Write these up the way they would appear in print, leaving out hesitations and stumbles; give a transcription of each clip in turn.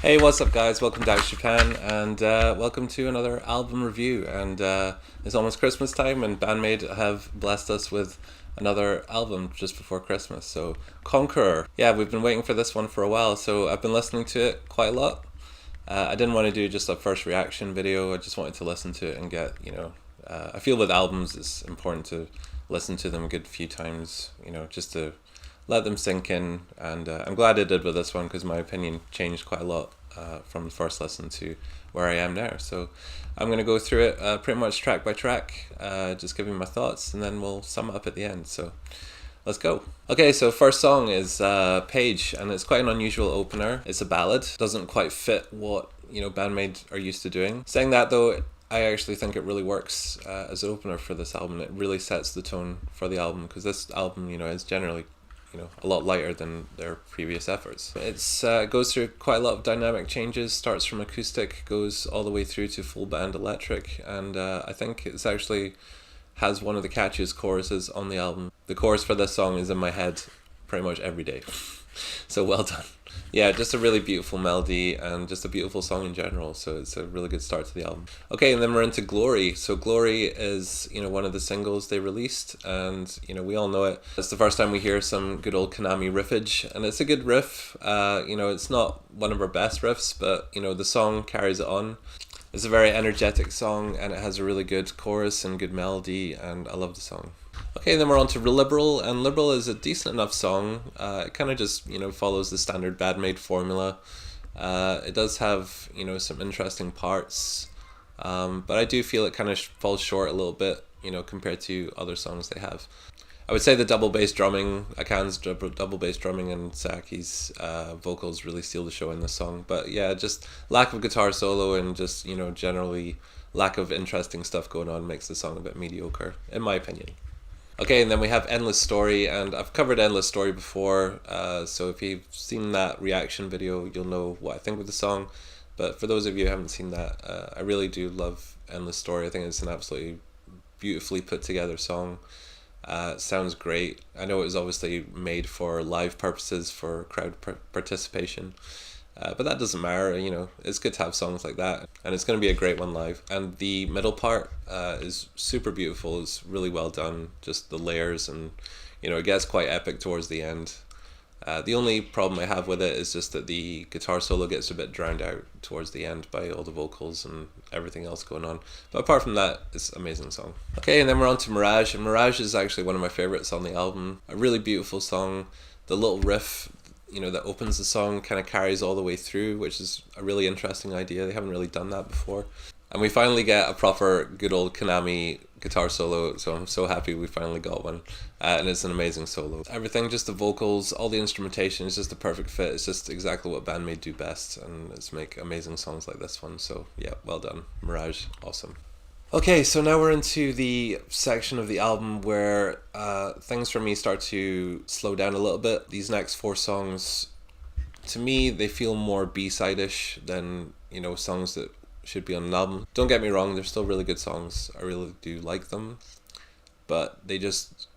Hey, what's up, guys? Welcome to Out Japan, and welcome to another album review. And it's almost Christmas time, and BAND-MAID have blessed us with another album just before Christmas. So, Conqueror. Yeah, we've been waiting for this one for a while, so I've been listening to it quite a lot. I didn't want to do just a first reaction video. I just wanted to listen to it and get, I feel with albums it's important to listen to them a good few times, just to let them sink in. And I'm glad I did with this one because my opinion changed quite a lot from the first listen to where I am now. So I'm going to go through it pretty much track by track, just giving my thoughts, and then we'll sum it up at the end. So let's go. Okay, so first song is Page, and it's quite an unusual opener. It's a ballad. Doesn't quite fit what, BAND-MAID are used to doing. Saying that though, I actually think it really works as an opener for this album. It really sets the tone for the album, because this album, is generally a lot lighter than their previous efforts. It's goes through quite a lot of dynamic changes, starts from acoustic, goes all the way through to full band electric, and I think it's actually has one of the catchiest choruses on the album. The chorus for this song is in my head pretty much every day. So well done. Yeah, just a really beautiful melody and just a beautiful song in general, so it's a really good start to the album. Okay, and then we're into Glory. So Glory is, one of the singles they released, and, we all know it. It's the first time we hear some good old Konami riffage, and it's a good riff. It's not one of our best riffs, but, the song carries it on. It's a very energetic song, and it has a really good chorus and good melody, and I love the song. Okay, then we're on to Liberal, and Liberal is a decent enough song. It kind of just, follows the standard BAND-MAID formula. It does have, some interesting parts, but I do feel it kind of falls short a little bit, compared to other songs they have. I would say the double bass drumming, Akan's double bass drumming and Saki's vocals really steal the show in this song. But yeah, just lack of guitar solo and just, generally lack of interesting stuff going on makes the song a bit mediocre, in my opinion. Okay, and then we have Endless Story, and I've covered Endless Story before, so if you've seen that reaction video, you'll know what I think of the song. But for those of you who haven't seen that, I really do love Endless Story. I think it's an absolutely beautifully put together song. It sounds great. I know it was obviously made for live purposes, for crowd participation. But that doesn't matter, it's good to have songs like that, and it's going to be a great one live. And the middle part is super beautiful, it's really well done, just the layers, and it gets quite epic towards the end. The only problem I have with it is just that the guitar solo gets a bit drowned out towards the end by all the vocals and everything else going on. But apart from that, it's an amazing song. Okay, and then we're on to Mirage, and Mirage is actually one of my favorites on the album. A really beautiful song. The little riff that opens the song kind of carries all the way through, which is a really interesting idea. They haven't really done that before. And we finally get a proper good old Konami guitar solo, so I'm so happy we finally got one. And it's an amazing solo. Everything, just the vocals, all the instrumentation is just a perfect fit. It's just exactly what BAND-MAID do best, and it's make amazing songs like this one. So yeah, well done. Mirage, awesome. Okay, so now we're into the section of the album where things for me start to slow down a little bit. These next 4 songs, to me, they feel more B-side-ish than, songs that should be on an album. Don't get me wrong, they're still really good songs. I really do like them. But they just,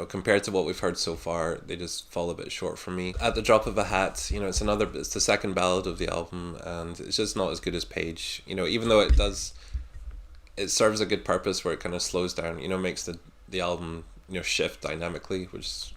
compared to what we've heard so far, they just fall a bit short for me. At the Drop of a Hat, it's the second ballad of the album, and it's just not as good as Page. Even though it serves a good purpose where it kind of slows down, makes the album, shift dynamically, which is,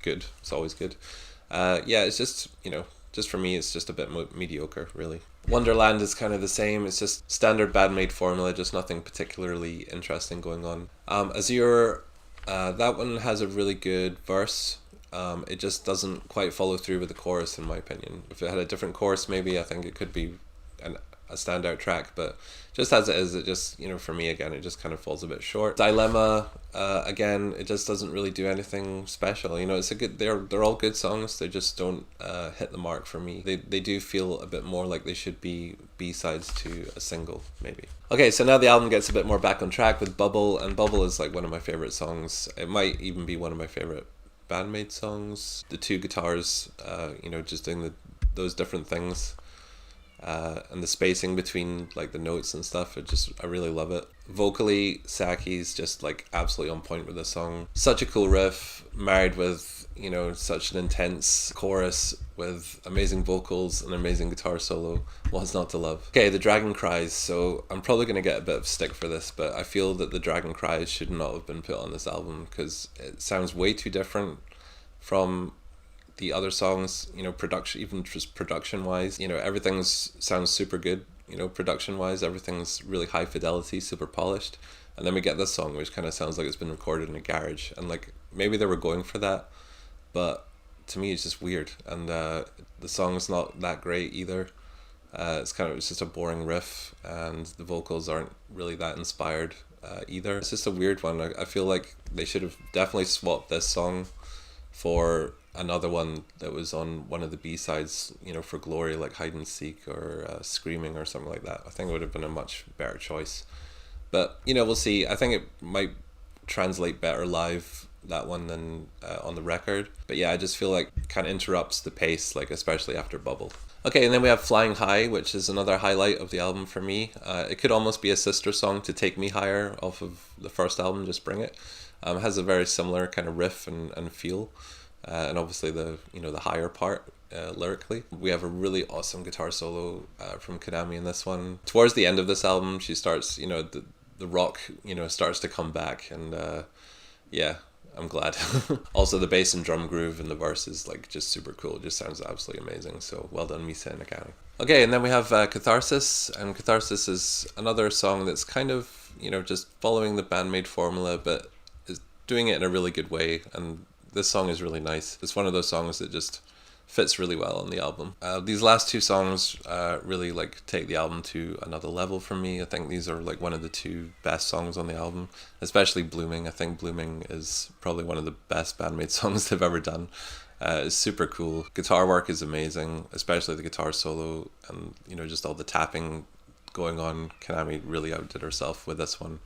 good. It's always good. Yeah, it's just, just for me, it's just a bit mediocre, really. Wonderland is kind of the same. It's just standard BAND-MAID formula, just nothing particularly interesting going on. Azure, that one has a really good verse. It just doesn't quite follow through with the chorus, in my opinion. If it had a different chorus, maybe I think it could be a standout track, but just as it is, it just, for me, again, it just kind of falls a bit short. Dilemma, again, it just doesn't really do anything special. It's a good, they're all good songs, they just don't hit the mark for me. They do feel a bit more like they should be B-sides to a single, maybe. Okay, so now the album gets a bit more back on track with Bubble, and Bubble is like one of my favorite songs. It might even be one of my favorite BAND-MAID songs. The 2 guitars, just doing those different things. and the spacing between like the notes and stuff, I really love it. Vocally, Saki's just like absolutely on point with this song. Such a cool riff, married with, you know, such an intense chorus with amazing vocals and amazing guitar solo. What's not to love? Okay, the Dragon Cries. So I'm probably going to get a bit of stick for this, but I feel that the Dragon Cries should not have been put on this album because it sounds way too different from the other songs, you know, production, even just production wise, you know, sounds super good, you know, production wise, everything's really high fidelity, super polished. And then we get this song, which kind of sounds like it's been recorded in a garage. And like, maybe they were going for that, but to me, it's just weird. And the song's not that great either. It's just a boring riff, and the vocals aren't really that inspired either. It's just a weird one. I feel like they should have definitely swapped this song for another one that was on one of the B-sides, you know, for Glory, like Hide and Seek or Screaming or something like that. I think it would have been a much better choice. But, you know, we'll see. I think it might translate better live, that one, than on the record. But yeah, I just feel like it kind of interrupts the pace, like especially after Bubble. Okay, and then we have Flying High, which is another highlight of the album for me. It could almost be a sister song to Take Me Higher off of the first album, Just Bring It. It has a very similar kind of riff and feel. And obviously the higher part lyrically. We have a really awesome guitar solo from Konami in this one. Towards the end of this album, she starts, you know, the rock, you know, starts to come back, and yeah, I'm glad. Also, the bass and drum groove in the verse is like just super cool. It just sounds absolutely amazing. So well done, Misa and Nakano. Okay, and then we have Catharsis, and Catharsis is another song that's kind of, you know, just following the BAND-MAID formula, but is doing it in a really good way. And this song is really nice. It's one of those songs that just fits really well on the album. These last two songs really like take the album to another level for me. I think these are like one of the two best songs on the album, especially Blooming. I think Blooming is probably one of the best BAND-MAID songs they've ever done. It's super cool. Guitar work is amazing, especially the guitar solo, and you know, just all the tapping going on. Konami really outdid herself with this one,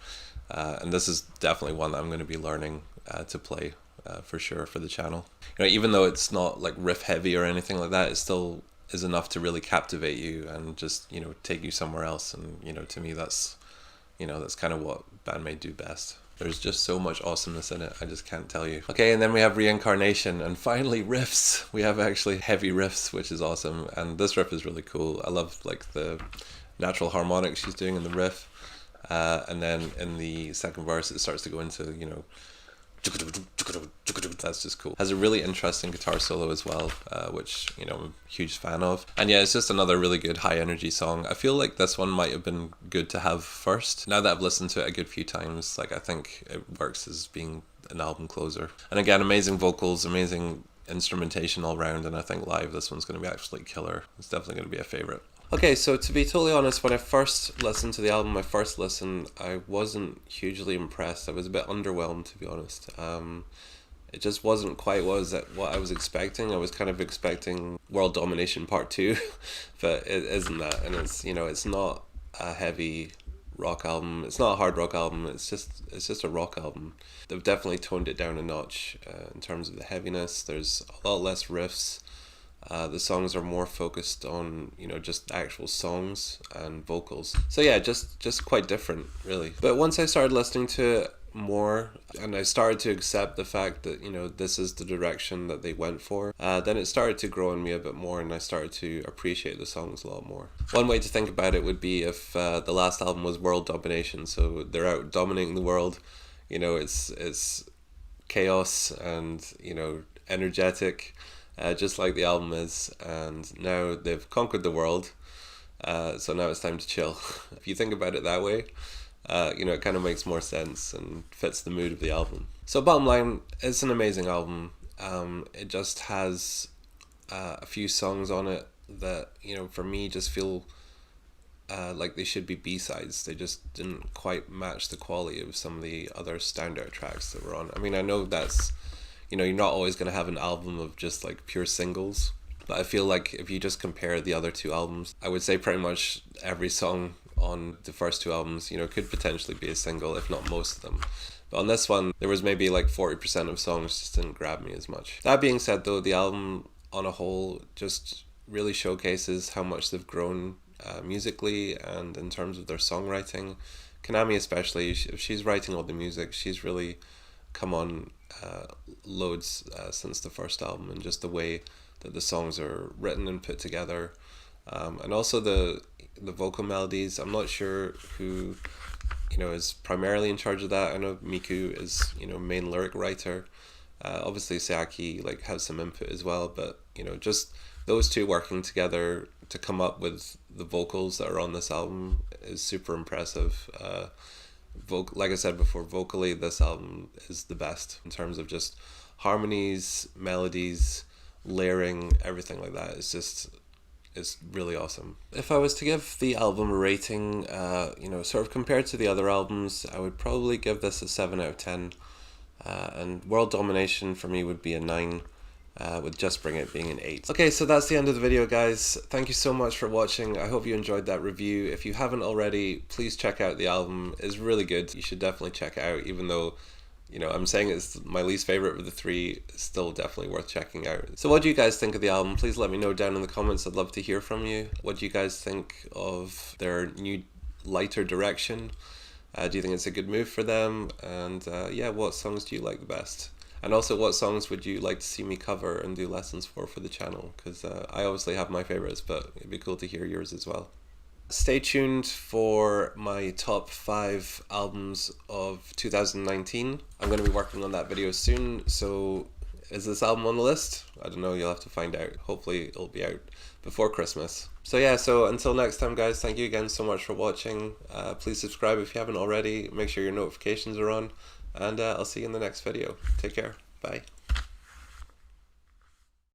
and this is definitely one that I'm going to be learning to play for sure for the channel. You know, even though it's not like riff heavy or anything like that, it still is enough to really captivate you and just, you know, take you somewhere else. And you know, to me, that's kind of what BAND-MAID do best. There's just so much awesomeness in it, I just can't tell you. Okay, and then we have Reincarnation, and finally riffs. We have actually heavy riffs, which is awesome, and this riff is really cool. I love like the natural harmonics she's doing in the riff, and then in the second verse it starts to go into, you know, that's just cool. Has a really interesting guitar solo as well, which, you know, I'm a huge fan of. And yeah, it's just another really good high energy song. I feel like this one might have been good to have first. Now that I've listened to it a good few times, like I think it works as being an album closer. And again, amazing vocals, amazing instrumentation all round, and I think live this one's going to be absolutely killer. It's definitely going to be a favorite. Okay, so to be totally honest, when I first listened to the album, my first listen, I wasn't hugely impressed. I was a bit underwhelmed, to be honest. It just wasn't quite what I was expecting. I was kind of expecting World Domination Part 2, but it isn't that. And it's, you know, it's not a heavy rock album. It's not a hard rock album. It's just a rock album. They've definitely toned it down a notch in terms of the heaviness. There's a lot less riffs. The songs are more focused on, you know, just actual songs and vocals. So yeah, just quite different, really. But once I started listening to it more, and I started to accept the fact that, you know, this is the direction that they went for, then it started to grow on me a bit more, and I started to appreciate the songs a lot more. One way to think about it would be if the last album was World Domination, so they're out dominating the world. You know, it's chaos and, you know, energetic, just like the album is, and now they've conquered the world, so now it's time to chill. If you think about it that way, you know, it kind of makes more sense and fits the mood of the album. So bottom line, it's an amazing album. It just has a few songs on it that, you know, for me just feel like they should be B-sides. They just didn't quite match the quality of some of the other standout tracks that were on. I mean, I know that's, you know, you're not always going to have an album of just like pure singles, but I feel like if you just compare the other two albums, I would say pretty much every song on the first two albums, you know, could potentially be a single, if not most of them. But on this one, there was maybe like 40% of songs just didn't grab me as much. That being said though, the album on a whole just really showcases how much they've grown musically and in terms of their songwriting. Konami especially, if she's writing all the music, she's really come on loads since the first album, and just the way that the songs are written and put together, and also the vocal melodies. I'm not sure who is primarily in charge of that. I know Miku is main lyric writer. Obviously Sayaki has some input as well, but just those two working together to come up with the vocals that are on this album is super impressive. Like I said before, vocally this album is the best in terms of just harmonies, melodies, layering, everything like that. It's really awesome. If I was to give the album a rating, sort of compared to the other albums, I would probably give this a 7 out of 10. And World Domination for me would be a 9, with Just Bring It being an 8. Okay, so that's the end of the video, guys. Thank you so much for watching. I hope you enjoyed that review. If you haven't already, please check out the album. It's really good. You should definitely check it out, even though I'm saying it's my least favorite of the three. It's still definitely worth checking out. So what do you guys think of the album? Please let me know down in the comments. I'd love to hear from you. What do you guys think of their new lighter direction? Do you think it's a good move for them? And yeah, what songs do you like the best? And also, what songs would you like to see me cover and do lessons for the channel? Because I obviously have my favorites, but it'd be cool to hear yours as well. Stay tuned for my top 5 albums of 2019. I'm going to be working on that video soon, so is this album on the list? I don't know, you'll have to find out. Hopefully it'll be out before Christmas. So yeah, so until next time, guys, thank you again so much for watching. Please subscribe if you haven't already. Make sure your notifications are on, and I'll see you in the next video. Take care. Bye.